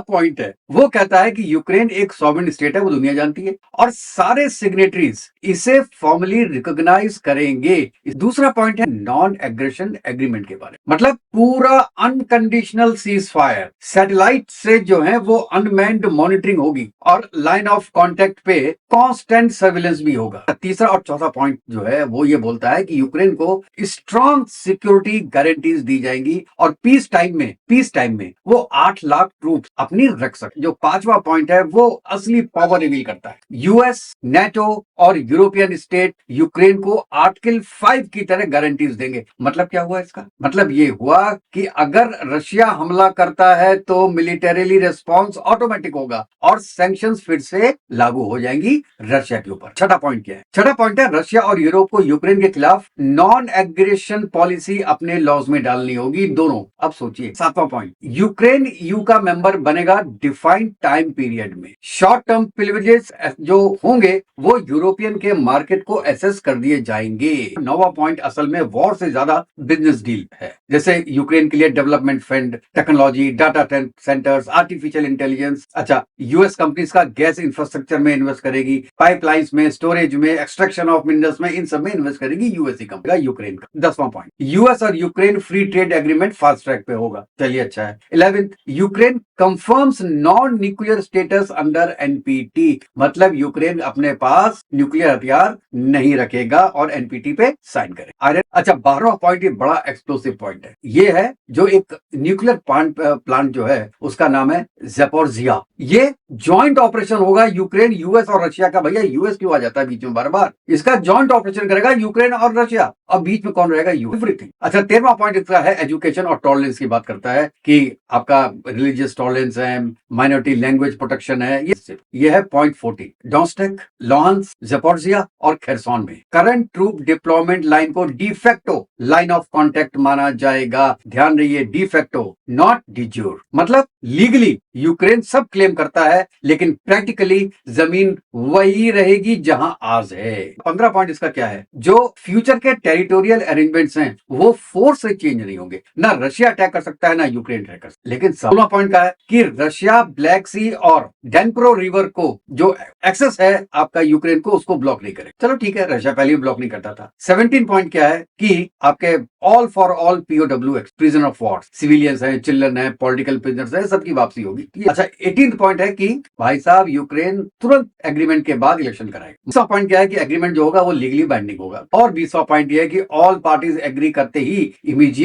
Point है, वो कहता है कि यूक्रेन एक सॉवरेन स्टेट है, वो दुनिया जानती है और सारे सिग्नेटरीज इसे फॉर्मली रिकॉग्नाइज करेंगे। दूसरा पॉइंट है नॉन एग्रेशन एग्रीमेंट के बारे में, मतलब पूरा अनकंडीशनल सीज फायर, सैटेलाइट से जो है वो अनमैन्ड मॉनिटरिंग होगी और लाइन ऑफ कांटेक्ट पे कांस्टेंट सर्विलेंस भी होगा। तीसरा और चौथा पॉइंट जो है वो ये बोलता है कि यूक्रेन को स्ट्रॉन्ग सिक्योरिटी गारंटीज दी जाएंगी और पीस टाइम में वो 8 लाख ट्रूप्स अपनी रख सके। जो पांचवा पॉइंट है वो असली पावर रिवील करता है। यूएस, नेटो और यूरोपियन स्टेट यूक्रेन को आर्टिकल 5 की तरह गारंटीज देंगे। मतलब क्या हुआ इसका? मतलब ये हुआ कि अगर रशिया हमला करता है तो मिलिटरीली रिस्पॉन्स ऑटोमेटिक होगा और सैंक्शंस फिर से लागू हो जाएंगी रशिया के ऊपर। छठा पॉइंट क्या है? छठा पॉइंट है रशिया और यूरोप को यूक्रेन के खिलाफ नॉन एग्रेशन पॉलिसी अपने लॉज में डालनी होगी दोनों। अब सोचिए सातवां पॉइंट, यूक्रेन यू का मेंबर बनेगा डिफाइंड टाइम पीरियड में। शॉर्ट टर्म प्रिविलेजेस जो होंगे वो यूरोपियन के मार्केट को एसेस कर दिए जाएंगे। नौवां पॉइंट असल में वॉर से ज्यादा बिजनेस डील है, जैसे यूक्रेन के लिए development fund, technology, data centres, artificial intelligence. अच्छा, यूएस कंपनीज का गैस इंफ्रास्ट्रक्चर में इन्वेस्ट करेगी, पाइपलाइंस में, स्टोरेज में, एक्सट्रैक्शन ऑफ मिनरल्स में, इन सब में इन्वेस्ट करेगी यूएस कंपनी यूक्रेन का। 10वां पॉइंट, यूएस और Ukraine free trade agreement fast track पे होगा। चलिए अच्छा है। 11th, Ukraine confirms non nuclear status under NPT, मतलब यूक्रेन अपने पास न्यूक्लियर हथियार नहीं रखेगा और एनपीटी पे साइन करे। अच्छा, 12वां पॉइंट ये बड़ा एक्सप्लोसिव पॉइंट है। ये है जो एक न्यूक्लियर प्लांट जो है उसका नाम है ज़ैपोरिज़िया। ये जॉइंट ऑपरेशन होगा यूक्रेन, यूएस और रशिया का। भैया यूएस क्यों आ जाता है बीच में बार बार? इसका जॉइंट ऑपरेशन करेगा यूक्रेन और रशिया, और बीच में कौन रहेगा? एवरीथिंग। अच्छा, 13वां पॉइंट इसका है एजुकेशन और टॉलरेंस की बात करता है कि आपका रिलीजियस टॉलरेंस है, माइनॉरिटी लैंग्वेज प्रोटेक्शन है। ये है पॉइंट 40। डोनेट्स्क, लुहांस्क, ज़ैपोरिज़िया और खेरसॉन में करंट ट्रूप डिप्लॉयमेंट लाइन को डिफेक्टो लाइन ऑफ कॉन्टेक्ट माना जाएगा। ध्यान रहिए, डिफेक्टो नॉट डिज्यूर, मतलब लीगली यूक्रेन सब क्लेम करता है लेकिन प्रैक्टिकली जमीन वही रहेगी जहां आज है। 15 पॉइंट इसका क्या है? जो फ्यूचर के टेरिटोरियल अरेंजमेंट्स हैं वो फोर्स से चेंज नहीं होंगे। ना रशिया अटैक कर सकता है ना यूक्रेन अटैक कर सकता है। लेकिन 16वां पॉइंट का है कि रशिया ब्लैक सी और डेनप्रो रिवर को जो एक्सेस है आपका यूक्रेन को, उसको ब्लॉक नहीं करे। चलो ठीक है, रशिया पहले भी ब्लॉक नहीं करता था। 17 पॉइंट क्या है कि आपके all for all POW, prison of war, civilians है, चिल्ड्रन है, पॉलिटिकल प्रिजनर्स है, सबकी वापसी होगी। अच्छा, 18 पॉइंट है कि भाई साहब यूक्रेन तुरंत एग्रीमेंट के बाद इलेक्शन कराएगा। 20वां पॉइंट क्या है कि एग्रीमेंट जो होगा वो लीगली बाइंडिंग होगा। और 20वां पॉइंट ये है कि ऑल पार्टीज एग्री करते ही इमीडिएट